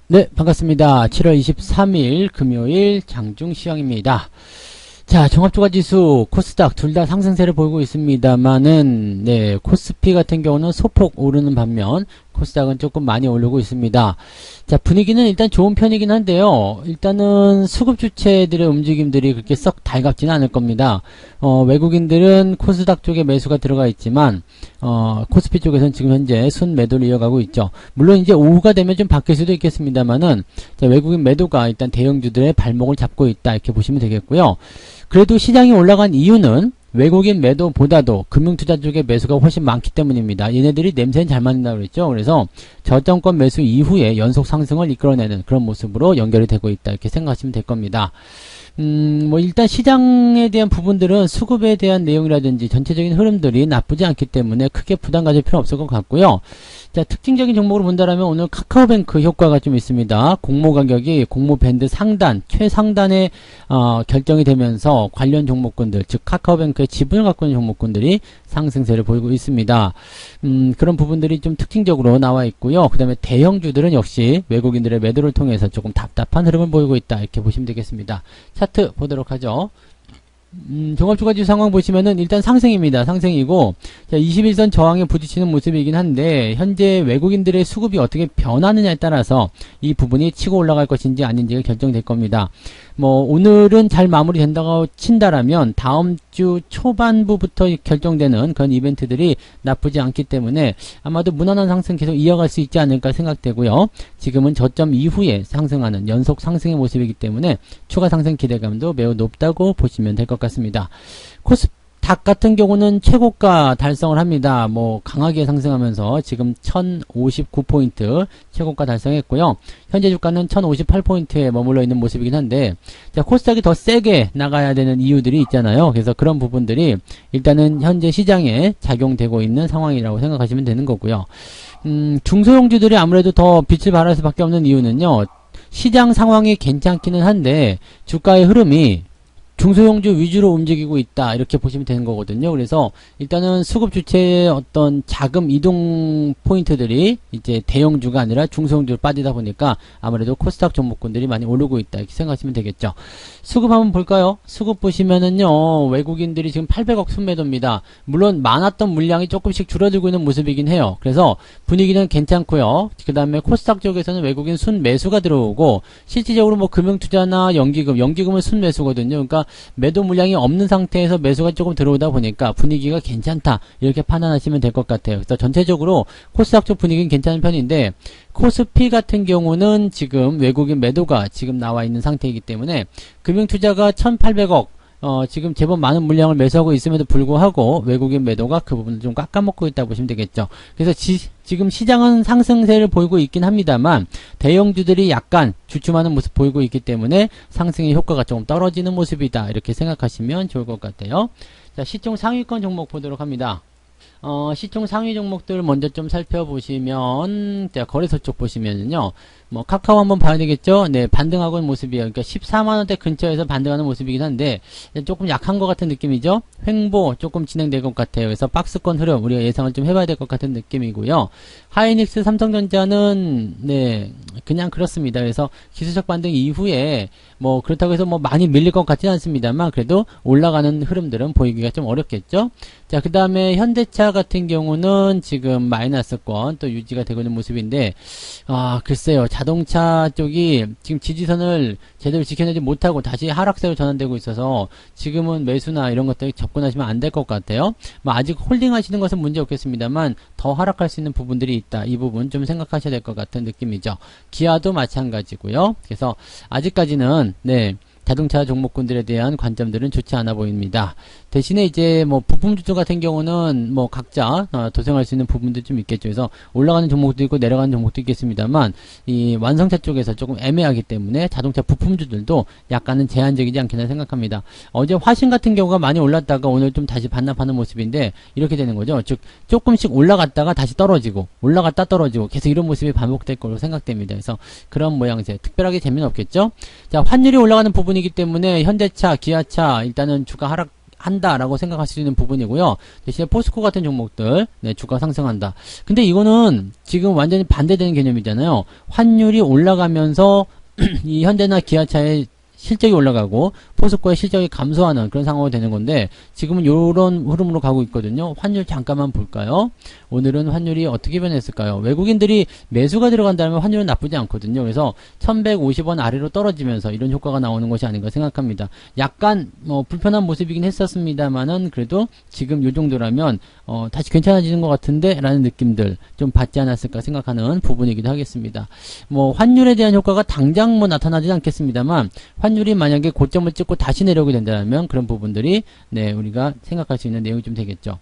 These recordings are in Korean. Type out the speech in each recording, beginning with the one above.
네, 반갑습니다. 7월 23일 금요일 장중 시황입니다. 자, 종합주가지수, 코스닥 둘 다 상승세를 보이고 있습니다만은, 네, 코스피 같은 경우는 소폭 오르는 반면, 코스닥은 조금 많이 오르고 있습니다. 자, 분위기는 일단 좋은 편이긴 한데요. 일단은 수급 주체들의 움직임들이 그렇게 썩 달갑지는 않을 겁니다. 외국인들은 코스닥 쪽에 매수가 들어가 있지만, 코스피 쪽에서는 지금 현재 순매도를 이어가고 있죠. 물론 이제 오후가 되면 좀 바뀔 수도 있겠습니다만은, 자, 외국인 매도가 일단 대형주들의 발목을 잡고 있다. 이렇게 보시면 되겠고요. 그래도 시장이 올라간 이유는 외국인 매도보다도 금융투자 쪽의 매수가 훨씬 많기 때문입니다. 얘네들이 냄새는 잘 맡는다고 그랬죠. 그래서 저점권 매수 이후에 연속 상승을 이끌어내는 그런 모습으로 연결이 되고 있다. 이렇게 생각하시면 될 겁니다. 뭐 일단 시장에 대한 부분들은 수급에 대한 내용이라든지 전체적인 흐름들이 나쁘지 않기 때문에 크게 부담 가질 필요 없을 것 같고요. 자, 특징적인 종목으로 본다면 오늘 카카오뱅크 효과가 좀 있습니다. 공모 가격이 공모 밴드 상단, 최상단에 결정이 되면서 관련 종목군들, 즉 카카오뱅크의 지분을 갖고 있는 종목군들이 상승세를 보이고 있습니다. 그런 부분들이 좀 특징적으로 나와 있고요. 그 다음에 대형주들은 역시 외국인들의 매도를 통해서 조금 답답한 흐름을 보이고 있다. 이렇게 보시면 되겠습니다. 차트 보도록 하죠. 종합주가지수 상황 보시면은 일단 상승입니다. 상승이고, 자, 21선 저항에 부딪히는 모습이긴 한데, 현재 외국인들의 수급이 어떻게 변하느냐에 따라서 이 부분이 치고 올라갈 것인지 아닌지가 결정될 겁니다. 뭐, 오늘은 잘 마무리된다고 친다라면, 다음 주 초반부부터 결정되는 그런 이벤트들이 나쁘지 않기 때문에, 아마도 무난한 상승 계속 이어갈 수 있지 않을까 생각되고요. 지금은 저점 이후에 상승하는 연속 상승의 모습이기 때문에, 추가 상승 기대감도 매우 높다고 보시면 될 것 같습니다. 코스닥 같은 경우는 최고가 달성을 합니다. 뭐 강하게 상승하면서 지금 1059포인트 최고가 달성했고요. 현재 주가는 1058포인트에 머물러 있는 모습이긴 한데, 자, 코스닥이 더 세게 나가야 되는 이유들이 있잖아요. 그래서 그런 부분들이 일단은 현재 시장에 작용되고 있는 상황이라고 생각하시면 되는 거고요. 중소형주들이 아무래도 더 빛을 발할 수밖에 없는 이유는요. 시장 상황이 괜찮기는 한데 주가의 흐름이 중소형주 위주로 움직이고 있다. 이렇게 보시면 되는 거거든요. 그래서 일단은 수급 주체의 어떤 자금 이동 포인트들이 이제 대형주가 아니라 중소형주로 빠지다 보니까 아무래도 코스닥 종목군들이 많이 오르고 있다. 이렇게 생각하시면 되겠죠. 수급 한번 볼까요? 수급 보시면은요, 외국인들이 지금 800억 순매도입니다. 물론 많았던 물량이 조금씩 줄어들고 있는 모습이긴 해요. 그래서 분위기는 괜찮고요. 그 다음에 코스닥 쪽에서는 외국인 순매수가 들어오고, 실질적으로 뭐 금융투자나 연기금은 순매수거든요. 그러니까 매도 물량이 없는 상태에서 매수가 조금 들어오다 보니까 분위기가 괜찮다. 이렇게 판단하시면 될 것 같아요. 그래서 전체적으로 코스닥 쪽 분위기는 괜찮은 편인데, 코스피 같은 경우는 지금 외국인 매도가 지금 나와 있는 상태이기 때문에 금융투자가 1800억 지금 제법 많은 물량을 매수하고 있음에도 불구하고 외국인 매도가 그 부분을 좀 깎아먹고 있다고 보시면 되겠죠. 그래서 지금 시장은 상승세를 보이고 있긴 합니다만 대형주들이 약간 주춤하는 모습 보이고 있기 때문에 상승의 효과가 조금 떨어지는 모습이다. 이렇게 생각하시면 좋을 것 같아요. 자, 시총 상위권 종목 보도록 합니다. 시총 상위 종목들 먼저 좀 살펴보시면, 자, 거래소 쪽 보시면은요, 뭐, 카카오 한번 봐야 되겠죠? 네, 반등하고 있는 모습이에요. 그러니까 14만원대 근처에서 반등하는 모습이긴 한데, 조금 약한 것 같은 느낌이죠? 횡보 조금 진행될 것 같아요. 그래서 박스권 흐름, 우리가 예상을 좀 해봐야 될 것 같은 느낌이고요. 하이닉스, 삼성전자는, 네, 그냥 그렇습니다. 그래서 기술적 반등 이후에, 뭐, 그렇다고 해서 뭐 많이 밀릴 것 같지는 않습니다만, 그래도 올라가는 흐름들은 보이기가 좀 어렵겠죠? 자, 그 다음에 현대차 같은 경우는 지금 마이너스권 또 유지가 되고 있는 모습인데, 글쎄요. 자동차 쪽이 지금 지지선을 제대로 지켜내지 못하고 다시 하락세로 전환되고 있어서 지금은 매수나 이런 것들이 접근하시면 안 될 것 같아요. 뭐 아직 홀딩 하시는 것은 문제 없겠습니다만 더 하락할 수 있는 부분들이 있다. 이 부분 좀 생각하셔야 될 것 같은 느낌이죠. 기아도 마찬가지고요. 그래서 아직까지는, 네, 자동차 종목군들에 대한 관점들은 좋지 않아 보입니다. 대신에 이제 뭐 부품주들 같은 경우는 뭐 각자 도생할 수 있는 부분도 좀 있겠죠. 그래서 올라가는 종목도 있고 내려가는 종목도 있겠습니다만 이 완성차 쪽에서 조금 애매하기 때문에 자동차 부품주들도 약간은 제한적이지 않겠나 생각합니다. 어제 화신 같은 경우가 많이 올랐다가 오늘 좀 다시 반납하는 모습인데 이렇게 되는 거죠. 즉 조금씩 올라갔다가 다시 떨어지고 올라갔다 떨어지고 계속 이런 모습이 반복될 거로 생각됩니다. 그래서 그런 모양새 특별하게 재미는 없겠죠. 자, 환율이 올라가는 부분이기 때문에 현대차, 기아차 일단은 주가 하락 한다라고 생각할 수 있는 부분이고요. 대신에 포스코 같은 종목들, 네, 주가 상승한다. 근데 이거는 지금 완전히 반대되는 개념이잖아요. 환율이 올라가면서 이 현대나 기아차의 실적이 올라가고 포스코의 실적이 감소하는 그런 상황이 되는 건데 지금은 이런 흐름으로 가고 있거든요. 환율 잠깐만 볼까요? 오늘은 환율이 어떻게 변했을까요? 외국인들이 매수가 들어간다면 환율은 나쁘지 않거든요. 그래서 1150원 아래로 떨어지면서 이런 효과가 나오는 것이 아닌가 생각합니다. 약간 불편한 모습이긴 했었습니다만은 그래도 지금 이 정도라면 다시 괜찮아지는 것 같은데 라는 느낌들 좀 받지 않았을까 생각하는 부분이기도 하겠습니다. 환율에 대한 효과가 당장 나타나지 않겠습니다만 환율이 만약에 고점을 찍고 다시 내려오게 된다면 그런 부분들이 네 우리가 생각할 수 있는 내용이 좀 되겠죠.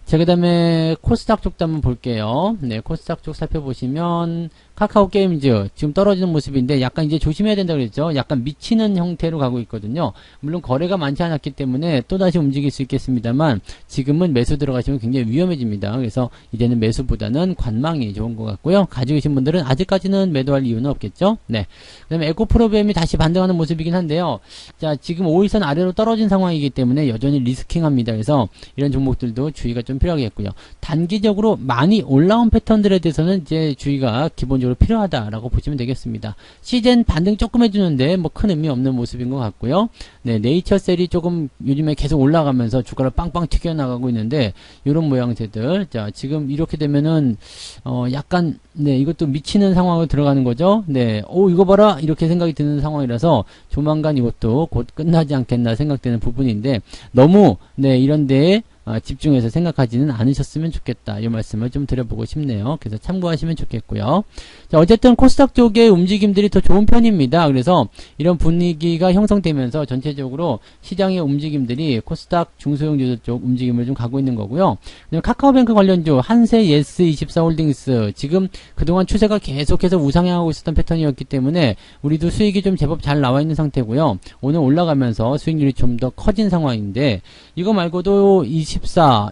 자, 그 다음에 코스닥 쪽도 한번 볼게요. 네, 코스닥 쪽 살펴보시면 카카오 게임즈 지금 떨어지는 모습인데 약간 이제 조심해야 된다고 그랬죠. 약간 미치는 형태로 가고 있거든요. 물론 거래가 많지 않았기 때문에 또다시 움직일 수 있겠습니다만 지금은 매수 들어가시면 굉장히 위험해집니다. 그래서 이제는 매수보다는 관망이 좋은 것 같고요. 가지고 계신 분들은 아직까지는 매도할 이유는 없겠죠. 네. 그 다음에 에코프로비엠이 다시 반등하는 모습이긴 한데요. 자, 지금 5일선 아래로 떨어진 상황이기 때문에 여전히 리스킹합니다. 그래서 이런 종목들도 주의가 좀 필요하겠고요. 단기적으로 많이 올라온 패턴들에 대해서는 이제 주의가 기본적으로 필요하다라고 보시면 되겠습니다. 시즌 반등 조금 해주는데 큰 의미 없는 모습인 것 같고요. 네, 네이처셀이 조금 요즘에 계속 올라가면서 주가를 빵빵 튀겨나가고 있는데 이런 모양새들. 자, 지금 이렇게 되면은 약간 네, 이것도 미치는 상황으로 들어가는 거죠. 네, 이거 봐라 이렇게 생각이 드는 상황이라서 조만간 이것도 곧 끝나지 않겠나 생각되는 부분인데 너무 네 이런데 집중해서 생각하지는 않으셨으면 좋겠다. 이 말씀을 좀 드려보고 싶네요. 그래서 참고하시면 좋겠고요. 자, 어쨌든 코스닥 쪽의 움직임들이 더 좋은 편입니다. 그래서 이런 분위기가 형성되면서 전체적으로 시장의 움직임들이 코스닥 중소형주들 쪽 움직임을 좀 가고 있는 거고요. 카카오뱅크 관련주 한세 예스24홀딩스 지금 그동안 추세가 계속해서 우상향하고 있었던 패턴이었기 때문에 우리도 수익이 좀 제법 잘 나와 있는 상태고요. 오늘 올라가면서 수익률이 좀 더 커진 상황인데 이거 말고도 24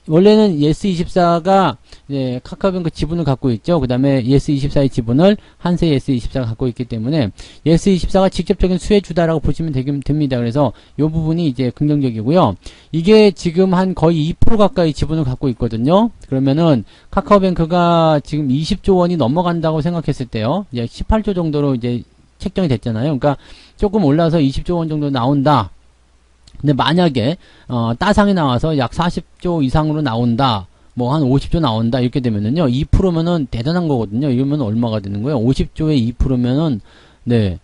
원래는 예스24가 네, 카카오뱅크 지분을 갖고 있죠. 그 다음에 예스24의 지분을 한세 예스24가 갖고 있기 때문에 예스24가 직접적인 수혜주다라고 보시면 됩니다. 그래서 이 부분이 이제 긍정적이고요. 이게 지금 한 거의 2% 가까이 지분을 갖고 있거든요. 그러면은 카카오뱅크가 지금 20조 원이 넘어간다고 생각했을 때요. 이제 18조 정도로 이제 책정이 됐잖아요. 그러니까 조금 올라서 20조 원 정도 나온다. 근데 만약에 따상이 나와서 약 40조 이상으로 나온다. 한 50조 나온다. 이렇게 되면은요. 2%면은 대단한 거거든요. 이러면 얼마가 되는 거예요? 50조에 2%면은 네.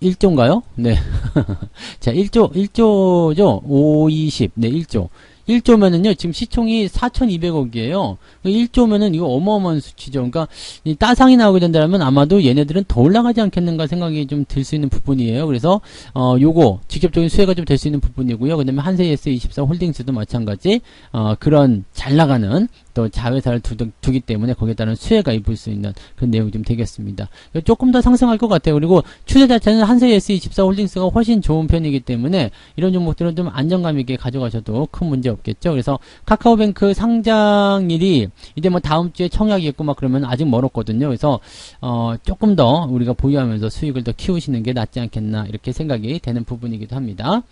1조인가요? 네. 자, 1조죠? 5, 20. 네, 1조. 1조면은요, 지금 시총이 4,200억이에요. 1조면은 이거 어마어마한 수치죠. 그러니까, 이 따상이 나오게 된다면 아마도 얘네들은 더 올라가지 않겠는가 생각이 좀 들 수 있는 부분이에요. 그래서, 요거, 직접적인 수혜가 좀 될 수 있는 부분이고요. 그 다음에 한세예스24 홀딩스도 마찬가지, 그런 잘 나가는, 또 자회사를 두기 때문에 거기에 따른 수혜가 입을 수 있는 그런 내용이 좀 되겠습니다. 조금 더 상승할 것 같아요. 그리고 추세 자체는 한세예스24 홀딩스가 훨씬 좋은 편이기 때문에 이런 종목들은 좀 안정감 있게 가져가셔도 큰 문제 없겠죠. 그래서 카카오뱅크 상장일이 이제 다음 주에 청약이 있고 그러면 아직 멀었거든요. 그래서 조금 더 우리가 보유하면서 수익을 더 키우시는 게 낫지 않겠나 이렇게 생각이 되는 부분이기도 합니다.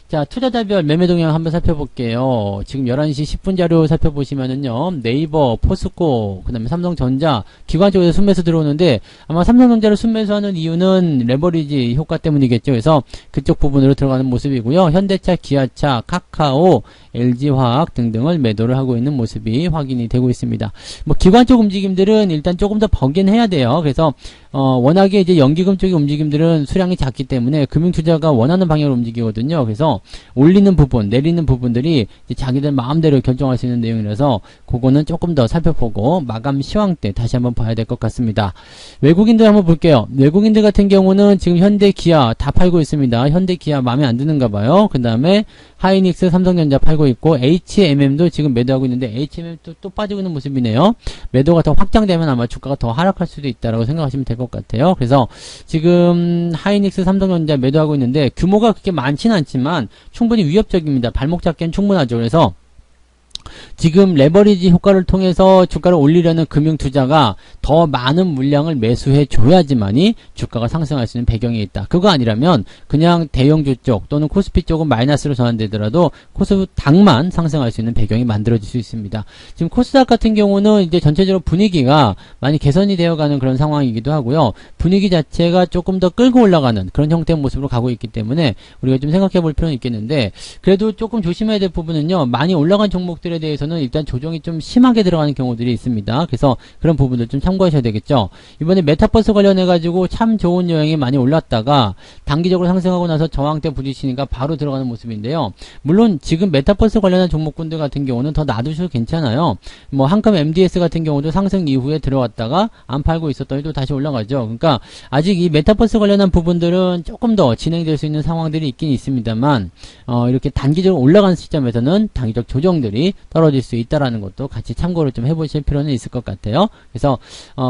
자, 투자자별 매매 동향 한번 살펴볼게요. 지금 11시 10분 자료 살펴보시면은요, 네이버, 포스코, 그 다음에 삼성전자, 기관 쪽에서 순매수 들어오는데, 아마 삼성전자를 순매수하는 이유는 레버리지 효과 때문이겠죠. 그래서 그쪽 부분으로 들어가는 모습이고요. 현대차, 기아차, 카카오, LG화학 등등을 매도를 하고 있는 모습이 확인이 되고 있습니다. 기관 쪽 움직임들은 일단 조금 더 버긴 해야 돼요. 그래서, 워낙에 이제 연기금 쪽의 움직임들은 수량이 작기 때문에 금융투자가 원하는 방향으로 움직이거든요. 그래서 올리는 부분, 내리는 부분들이 이제 자기들 마음대로 결정할 수 있는 내용이라서 그거는 조금 더 살펴보고 마감 시황 때 다시 한번 봐야 될 것 같습니다. 외국인들 한번 볼게요. 외국인들 같은 경우는 지금 현대, 기아 다 팔고 있습니다. 현대, 기아 마음에 안 드는가 봐요. 그 다음에 하이닉스, 삼성전자 팔고 있고 HMM도 지금 매도하고 있는데 HMM도 또 빠지고 있는 모습이네요. 매도가 더 확장되면 아마 주가가 더 하락할 수도 있다라고 생각하시면 될 것 같아요. 그래서 지금 하이닉스, 삼성전자 매도하고 있는데 규모가 그렇게 많지는 않지만 충분히 위협적입니다. 발목 잡기엔 충분하죠. 그래서 지금 레버리지 효과를 통해서 주가를 올리려는 금융 투자가 더 많은 물량을 매수해 줘야지만이 주가가 상승할 수 있는 배경이 있다. 그거 아니라면 그냥 대형주 쪽 또는 코스피 쪽은 마이너스로 전환되더라도 코스닥만 상승할 수 있는 배경이 만들어질 수 있습니다. 지금 코스닥 같은 경우는 이제 전체적으로 분위기가 많이 개선이 되어가는 그런 상황이기도 하고요. 분위기 자체가 조금 더 끌고 올라가는 그런 형태의 모습으로 가고 있기 때문에 우리가 좀 생각해 볼 필요는 있겠는데, 그래도 조금 조심해야 될 부분은요, 많이 올라간 종목들에 대해서는 일단 조정이 좀 심하게 들어가는 경우들이 있습니다. 그래서 그런 부분들 좀 참고하셔야 되겠죠. 이번에 메타버스 관련해 가지고 참 좋은 요인이 많이 올랐다가 단기적으로 상승하고 나서 저항대 부딪히니까 바로 들어가는 모습인데요. 물론 지금 메타버스 관련한 종목군들 같은 경우는 더 놔두셔도 괜찮아요. 뭐 한컴 MDS 같은 경우도 상승 이후에 들어왔다가 안 팔고 있었더니 또 다시 올라가죠. 그러니까 아직 이 메타버스 관련한 부분들은 조금 더 진행될 수 있는 상황들이 있긴 있습니다만, 이렇게 단기적으로 올라가는 시점에서는 단기적 조정들이 떨어질 수 있다라는 것도 같이 참고를 좀 해보실 필요는 있을 것 같아요. 그래서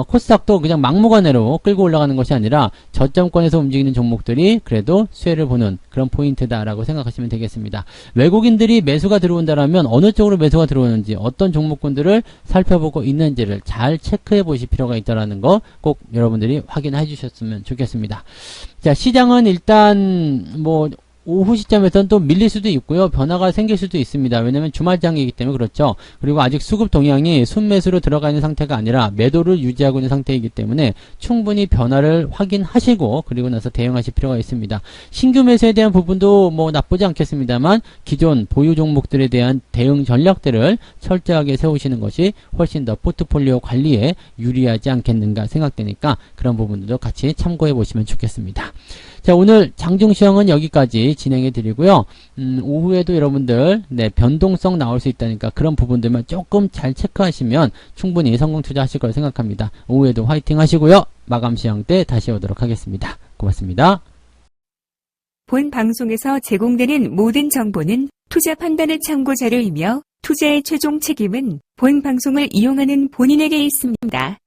코스닥도 그냥 막무가내로 끌고 올라가는 것이 아니라 저점권에서 움직이는 종목들이 그래도 수혜를 보는 그런 포인트다라고 생각하시면 되겠습니다. 외국인들이 매수가 들어온다라면 어느 쪽으로 매수가 들어오는지, 어떤 종목군들을 살펴보고 있는지를 잘 체크해 보실 필요가 있다라는 거 꼭 여러분들이 확인해 주셨으면 좋겠습니다. 자, 시장은 일단 뭐 오후 시점에서는 또 밀릴 수도 있고요. 변화가 생길 수도 있습니다. 왜냐면 주말장이기 때문에 그렇죠. 그리고 아직 수급 동향이 순매수로 들어가 있는 상태가 아니라 매도를 유지하고 있는 상태이기 때문에 충분히 변화를 확인하시고 그리고 나서 대응하실 필요가 있습니다. 신규 매수에 대한 부분도 뭐 나쁘지 않겠습니다만 기존 보유 종목들에 대한 대응 전략들을 철저하게 세우시는 것이 훨씬 더 포트폴리오 관리에 유리하지 않겠는가 생각되니까 그런 부분들도 같이 참고해 보시면 좋겠습니다. 자, 오늘 장중시황은 여기까지 진행해 드리고요. 오후에도 여러분들 변동성 나올 수 있다니까 그런 부분들만 조금 잘 체크하시면 충분히 성공 투자하실 거라 생각합니다. 오후에도 화이팅 하시고요. 마감 시황 때 다시 오도록 하겠습니다. 고맙습니다. 본 방송에서 제공되는 모든 정보는 투자 판단의 참고 자료이며 투자의 최종 책임은 본 방송을 이용하는 본인에게 있습니다.